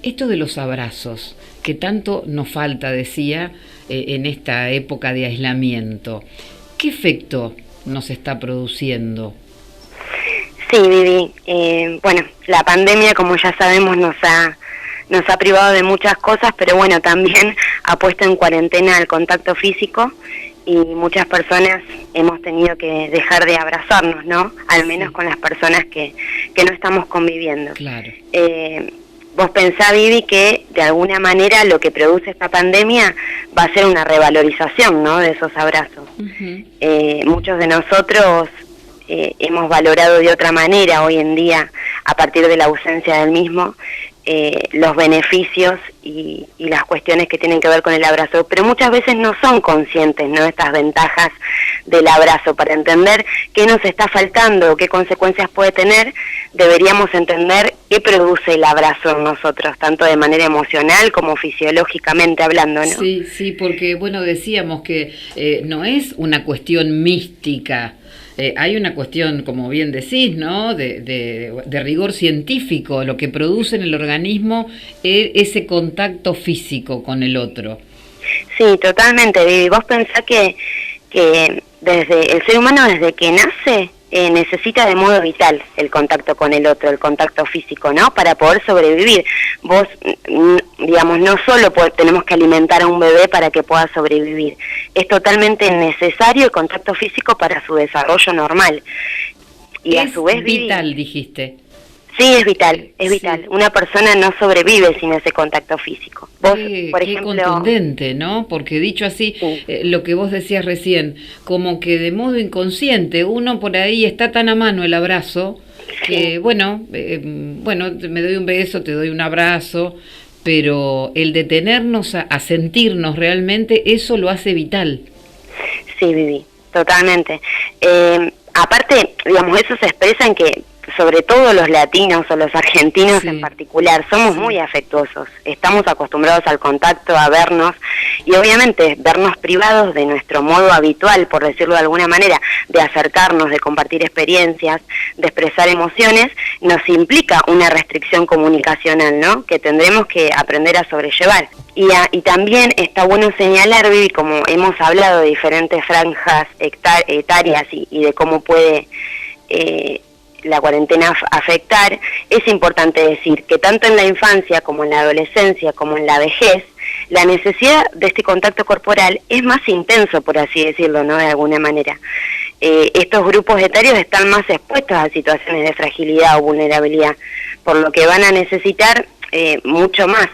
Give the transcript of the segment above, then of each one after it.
Esto de los abrazos, que tanto nos falta, decía, en esta época de aislamiento, ¿qué efecto nos está produciendo? Sí, Vivi. Bueno, la pandemia, como ya sabemos, nos ha privado de muchas cosas, pero bueno, también ha puesto en cuarentena el contacto físico y muchas personas hemos tenido que dejar de abrazarnos, ¿no? Al menos con las personas que no estamos conviviendo. Claro. Vos pensá, Vivi, que de alguna manera lo que produce esta pandemia va a ser una revalorización, ¿no?, de esos abrazos. Uh-huh. Muchos de nosotros hemos valorado de otra manera hoy en día, a partir de la ausencia del mismo, los beneficios y las cuestiones que tienen que ver con el abrazo, pero muchas veces no son conscientes, ¿no?, estas ventajas del abrazo. Para entender qué nos está faltando, qué consecuencias puede tener, deberíamos entender qué produce el abrazo en nosotros, tanto de manera emocional como fisiológicamente hablando, ¿no? Sí, porque, bueno, decíamos que no es una cuestión mística. Hay una cuestión, como bien decís, ¿no?, de rigor científico, lo que produce en el organismo ese contacto físico con el otro. Sí, totalmente, Vivi. Vos pensás que desde el ser humano, desde que nace, necesita de modo vital el contacto con el otro, el contacto físico, ¿no?, para poder sobrevivir. Vos, digamos, no solo tenemos que alimentar a un bebé para que pueda sobrevivir, es totalmente necesario el contacto físico para su desarrollo normal. Y a su vez, vital, dijiste. Sí, es vital, es vital. Una persona no sobrevive sin ese contacto físico. Vos, por ejemplo, qué contundente, ¿no? Porque dicho así, sí, lo que vos decías recién, como que de modo inconsciente, uno por ahí está tan a mano el abrazo, que sí, bueno, me doy un beso, te doy un abrazo, pero el detenernos a sentirnos realmente, eso lo hace vital. Sí, Vivi, totalmente. Aparte, digamos, eso se expresa en que, sobre todo los latinos o los argentinos, sí, en particular, somos muy afectuosos, estamos acostumbrados al contacto, a vernos, y obviamente vernos privados de nuestro modo habitual, por decirlo de alguna manera, de acercarnos, de compartir experiencias, de expresar emociones, nos implica una restricción comunicacional, ¿no?, que tendremos que aprender a sobrellevar. Y también está bueno señalar, Vivi, como hemos hablado de diferentes franjas etarias y de cómo puede la cuarentena afectar, es importante decir que tanto en la infancia como en la adolescencia como en la vejez, la necesidad de este contacto corporal es más intenso, por así decirlo, ¿no?, de alguna manera. Estos grupos etarios están más expuestos a situaciones de fragilidad o vulnerabilidad, por lo que van a necesitar mucho más,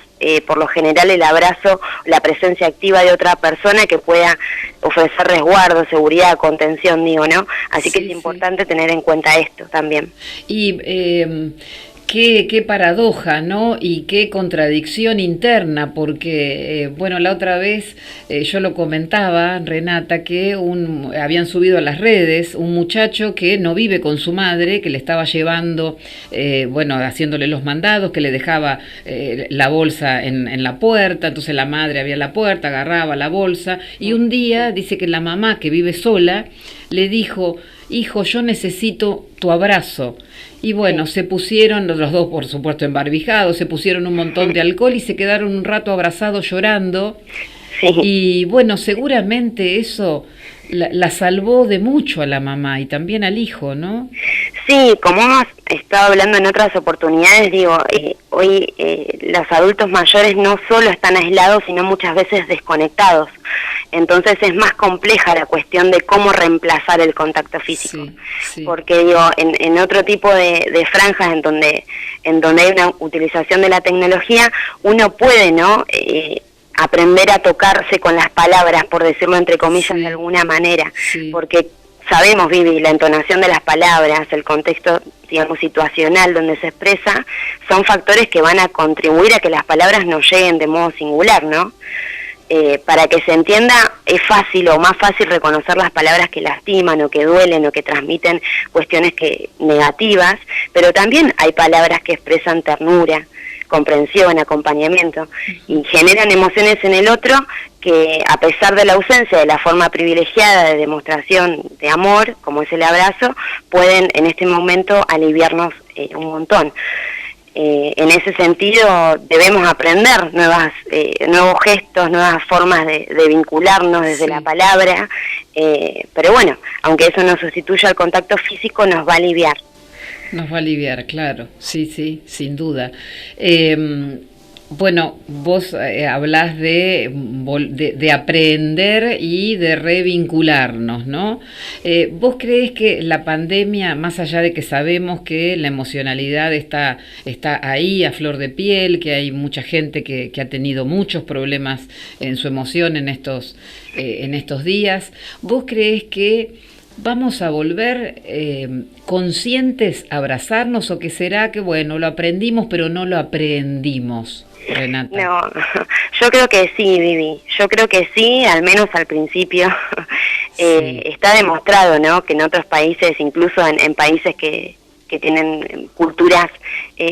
por lo general, el abrazo, la presencia activa de otra persona que pueda ofrecer resguardo, seguridad, contención, digo, ¿no? Así que es importante tener en cuenta esto también. Y qué paradoja, ¿no?, y qué contradicción interna, porque, bueno, la otra vez yo lo comentaba, Renata, que habían subido a las redes un muchacho que no vive con su madre, que le estaba llevando, haciéndole los mandados, que le dejaba la bolsa en la puerta, entonces la madre abría la puerta, agarraba la bolsa, y un día dice que la mamá, que vive sola, le dijo: hijo, yo necesito tu abrazo. Y bueno, se pusieron, los dos por supuesto embarbijados, se pusieron un montón de alcohol y se quedaron un rato abrazados llorando. Sí. Y bueno, seguramente eso la salvó de mucho a la mamá y también al hijo, ¿no? Sí, como hemos estado hablando en otras oportunidades, digo, hoy los adultos mayores no solo están aislados, sino muchas veces desconectados. Entonces es más compleja la cuestión de cómo reemplazar el contacto físico. Sí, sí. Porque digo, en otro tipo de franjas en donde hay una utilización de la tecnología, uno puede, ¿no?, aprender a tocarse con las palabras, por decirlo entre comillas, sí, de alguna manera, sí, porque sabemos, Vivi, la entonación de las palabras, el contexto, digamos, situacional donde se expresa, son factores que van a contribuir a que las palabras nos lleguen de modo singular, ¿no? Para que se entienda, es fácil o más fácil reconocer las palabras que lastiman o que duelen o que transmiten cuestiones negativas, pero también hay palabras que expresan ternura, comprensión, acompañamiento, y generan emociones en el otro que, a pesar de la ausencia de la forma privilegiada de demostración de amor, como es el abrazo, pueden en este momento aliviarnos un montón. En ese sentido debemos aprender nuevos gestos, nuevas formas de vincularnos desde la palabra, pero bueno, aunque eso no sustituya el contacto físico, nos va a aliviar. Nos va a aliviar, claro, sí, sin duda. Bueno, vos hablás de aprender y de revincularnos, ¿no? ¿Vos creés que la pandemia, más allá de que sabemos que la emocionalidad está ahí a flor de piel, que hay mucha gente que ha tenido muchos problemas en su emoción en estos días, ¿vos creés que vamos a volver conscientes a abrazarnos, o que será que, bueno, lo aprendimos pero no lo aprendimos, Renata? No, yo creo que sí, Vivi, yo creo que sí, al menos al principio. Sí. Está demostrado, ¿no?, que en otros países, incluso en países que tienen culturas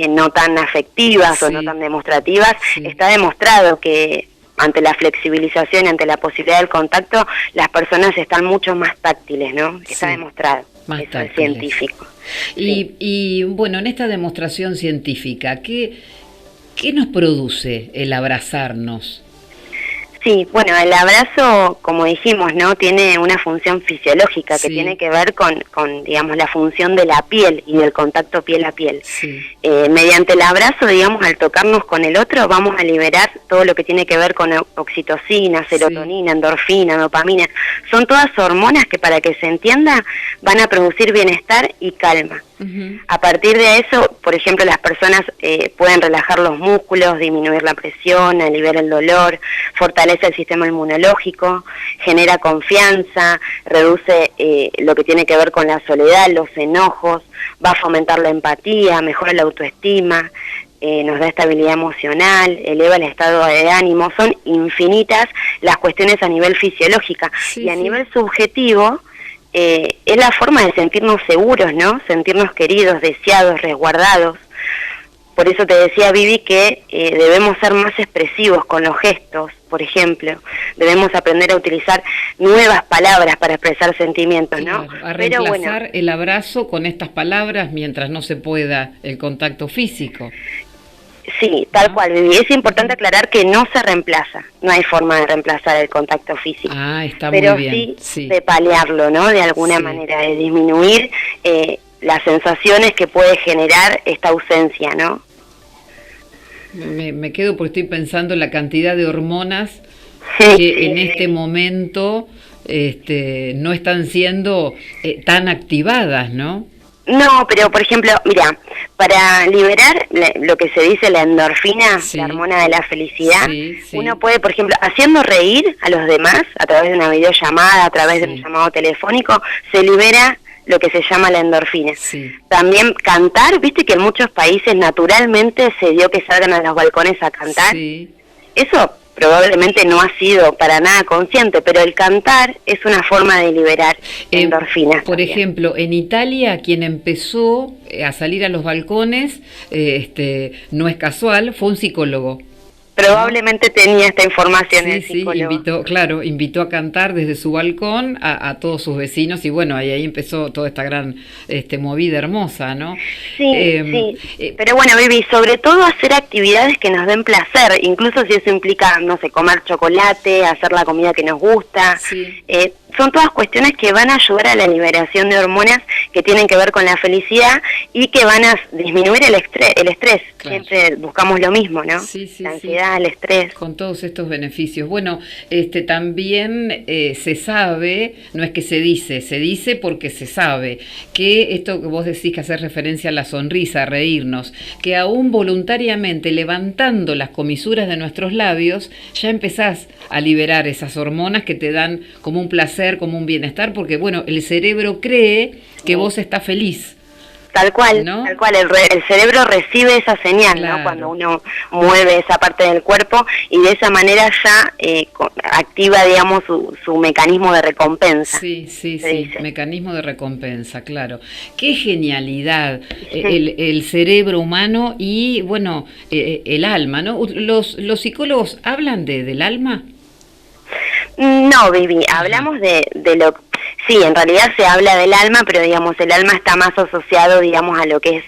no tan afectivas, sí, o no tan demostrativas, sí, está demostrado que ante la flexibilización, ante la posibilidad del contacto, las personas están mucho más táctiles, ¿no? Está demostrado. Más eso táctiles. Es científico. Y bueno, en esta demostración científica, ¿qué nos produce el abrazarnos? Sí, bueno, el abrazo, como dijimos, ¿no?, tiene una función fisiológica que tiene que ver con, digamos, la función de la piel y del contacto piel a piel. Sí. Mediante el abrazo, digamos, al tocarnos con el otro, vamos a liberar todo lo que tiene que ver con oxitocina, serotonina, endorfina, dopamina. Son todas hormonas que, para que se entienda, van a producir bienestar y calma. A partir de eso, por ejemplo, las personas pueden relajar los músculos, disminuir la presión, aliviar el dolor, fortalece el sistema inmunológico, genera confianza, reduce lo que tiene que ver con la soledad, los enojos, va a fomentar la empatía, mejora la autoestima, nos da estabilidad emocional, eleva el estado de ánimo. Son infinitas las cuestiones a nivel fisiológico, y a nivel subjetivo, es la forma de sentirnos seguros, ¿no? Sentirnos queridos, deseados, resguardados. Por eso te decía, Vivi, que debemos ser más expresivos con los gestos, por ejemplo. Debemos aprender a utilizar nuevas palabras para expresar sentimientos, ¿no? Claro, a reemplazar el abrazo con estas palabras mientras no se pueda el contacto físico. Sí, tal cual, Vivi. Es importante aclarar que no se reemplaza, no hay forma de reemplazar el contacto físico. Está pero muy bien. Sí, de paliarlo, ¿no? De alguna manera, de disminuir las sensaciones que puede generar esta ausencia, ¿no? Me quedo porque estoy pensando en la cantidad de hormonas que en este momento no están siendo tan activadas, ¿no? No, pero por ejemplo, mira, para liberar lo que se dice la endorfina, la hormona de la felicidad, uno puede, por ejemplo, haciendo reír a los demás a través de una videollamada, a través de un llamado telefónico, se libera lo que se llama la endorfina. También cantar, viste que en muchos países naturalmente se dio que salgan a los balcones a cantar. Eso probablemente no ha sido para nada consciente, pero el cantar es una forma de liberar endorfinas. Por ejemplo, en Italia, quien empezó a salir a los balcones, no es casual, fue un psicólogo. Probablemente tenía esta información el psicólogo. Invitó a cantar desde su balcón a todos sus vecinos, y bueno, ahí empezó toda esta gran movida hermosa, ¿no? Pero bueno, Vivi, sobre todo hacer actividades que nos den placer, incluso si eso implica, no sé, comer chocolate, hacer la comida que nos gusta. Son todas cuestiones que van a ayudar a la liberación de hormonas que tienen que ver con la felicidad y que van a disminuir el estrés. Siempre buscamos lo mismo, ¿no? La ansiedad, el estrés. Con todos estos beneficios. Bueno, también se sabe, no es que se dice porque se sabe, que esto que vos decís, que hacer referencia a la sonrisa, a reírnos, que aún voluntariamente levantando las comisuras de nuestros labios, ya empezás a liberar esas hormonas que te dan como un placer, como un bienestar, porque bueno, el cerebro cree que vos estás feliz. Tal cual, ¿no? Tal cual, el cerebro recibe esa señal, ¿no? Cuando uno mueve esa parte del cuerpo, y de esa manera ya activa, digamos, su mecanismo de recompensa. Mecanismo de recompensa, claro. Qué genialidad el cerebro humano y, bueno, el alma, ¿no? ¿Los psicólogos hablan del alma? No, Vivi, hablamos de lo... Sí, en realidad se habla del alma, pero digamos el alma está más asociado, digamos, a lo que es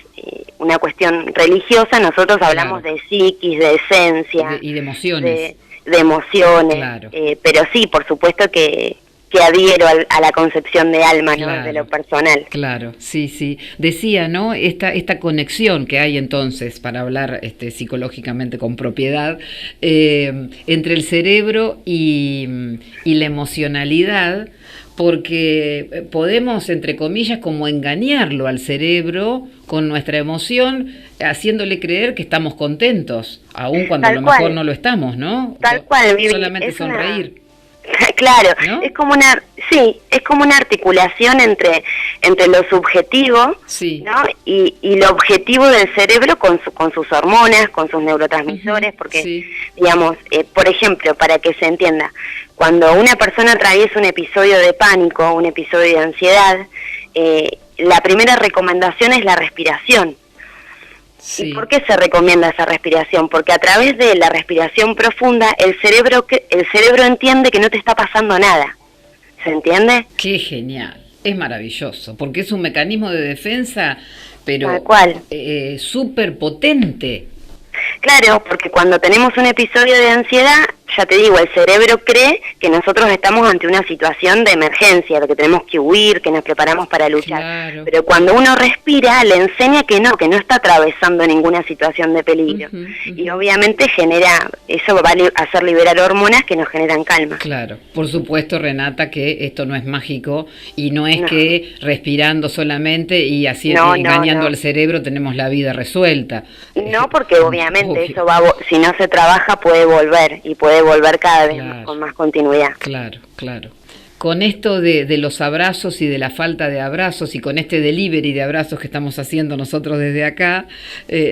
una cuestión religiosa, nosotros hablamos de psiquis, de esencia. Y de emociones. De emociones, claro. Pero sí, por supuesto que adhiero a la concepción de alma, ¿no? Claro, de lo personal. Claro, sí, sí. Decía, ¿no? Esta conexión que hay entonces, para hablar psicológicamente con propiedad, entre el cerebro y la emocionalidad, porque podemos, entre comillas, como engañarlo al cerebro con nuestra emoción, haciéndole creer que estamos contentos, aun cuando a lo mejor no lo estamos, ¿no? Tal cual, Vivi. Solamente sonreír. Claro, ¿no? es como una articulación entre lo subjetivo, sí, ¿no? y lo objetivo del cerebro con sus hormonas, con sus neurotransmisores, porque, sí. digamos, por ejemplo, para que se entienda, cuando una persona atraviesa un episodio de pánico, un episodio de ansiedad, la primera recomendación es la respiración. Sí. ¿Y por qué se recomienda esa respiración? Porque a través de la respiración profunda el cerebro entiende que no te está pasando nada. ¿Se entiende? Qué genial, es maravilloso, porque es un mecanismo de defensa, pero súper potente. Claro, porque cuando tenemos un episodio de ansiedad, ya te digo, el cerebro cree que nosotros estamos ante una situación de emergencia, de que tenemos que huir, que nos preparamos para luchar. Claro. Pero cuando uno respira, le enseña que no está atravesando ninguna situación de peligro. Y obviamente eso va a hacer liberar hormonas que nos generan calma. Claro, por supuesto, Renata, que esto no es mágico y no es que respirando solamente y así engañando al cerebro tenemos la vida resuelta. No, porque obviamente eso si no se trabaja puede volver, y puede volver cada vez con más continuidad. Claro, claro. Con esto de los abrazos y de la falta de abrazos y con este delivery de abrazos que estamos haciendo nosotros desde acá,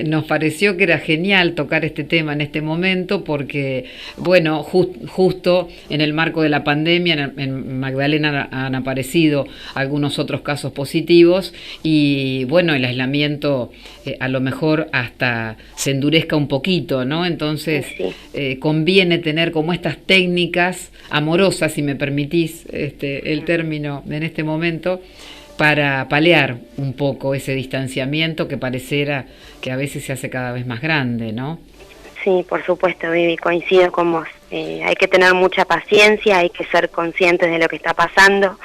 nos pareció que era genial tocar este tema en este momento porque, bueno, justo en el marco de la pandemia en Magdalena han aparecido algunos otros casos positivos y, bueno, el aislamiento a lo mejor hasta se endurezca un poquito, ¿no? Entonces conviene tener como estas técnicas amorosas, si me permitís el término en este momento, para paliar un poco ese distanciamiento que pareciera que a veces se hace cada vez más grande, ¿no? Sí, por supuesto, Vivi, coincido con vos. Hay que tener mucha paciencia, hay que ser conscientes de lo que está pasando,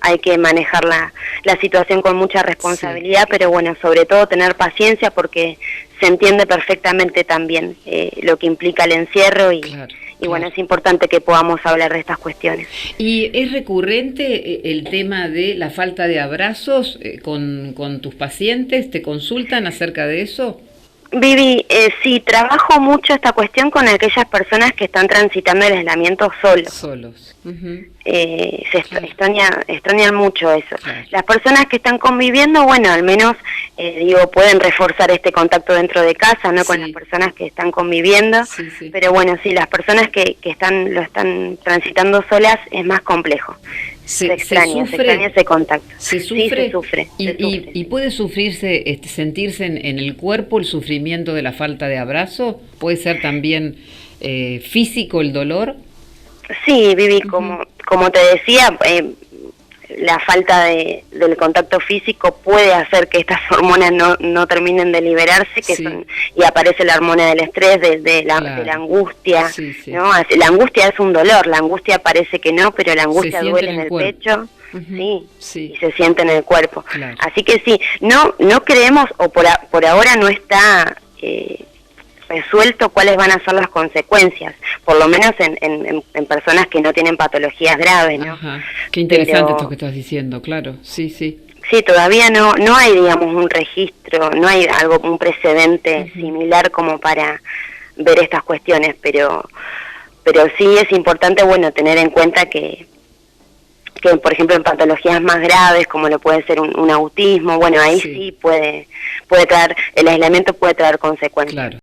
hay que manejar la situación con mucha responsabilidad, pero bueno, sobre todo tener paciencia porque se entiende perfectamente también lo que implica el encierro y bueno, es importante que podamos hablar de estas cuestiones. ¿Y es recurrente el tema de la falta de abrazos con tus pacientes? ¿Te consultan acerca de eso? Vivi, sí, trabajo mucho esta cuestión con aquellas personas que están transitando el aislamiento solos. Extrañan mucho eso. Claro. Las personas que están conviviendo, bueno, al menos, pueden reforzar este contacto dentro de casa, ¿no? Con las personas que están conviviendo. Pero bueno, sí, las personas que lo están transitando solas es más complejo. Se extraña ese contacto. ¿Se sufre? Sí, se sufre. ¿Y puede sufrirse, sentirse en el cuerpo el sufrimiento de la falta de abrazo? ¿Puede ser también físico el dolor? Sí, Vivi, como te decía, la falta del contacto físico puede hacer que estas hormonas no terminen de liberarse, y aparece la hormona del estrés, de la angustia, ¿no? La angustia es un dolor, la angustia parece que no, pero la angustia duele en el pecho, y se siente en el cuerpo. Claro. Así que sí, no creemos, o por ahora no está resuelto cuáles van a ser las consecuencias, por lo menos en personas que no tienen patologías graves, ¿no? Ajá. Qué interesante esto que estás diciendo, claro, sí. Sí, todavía no hay, digamos, un registro, no hay un precedente similar como para ver estas cuestiones, pero sí es importante, bueno, tener en cuenta que por ejemplo en patologías más graves como lo puede ser un autismo, bueno, ahí sí puede traer, el aislamiento puede traer consecuencias. Claro.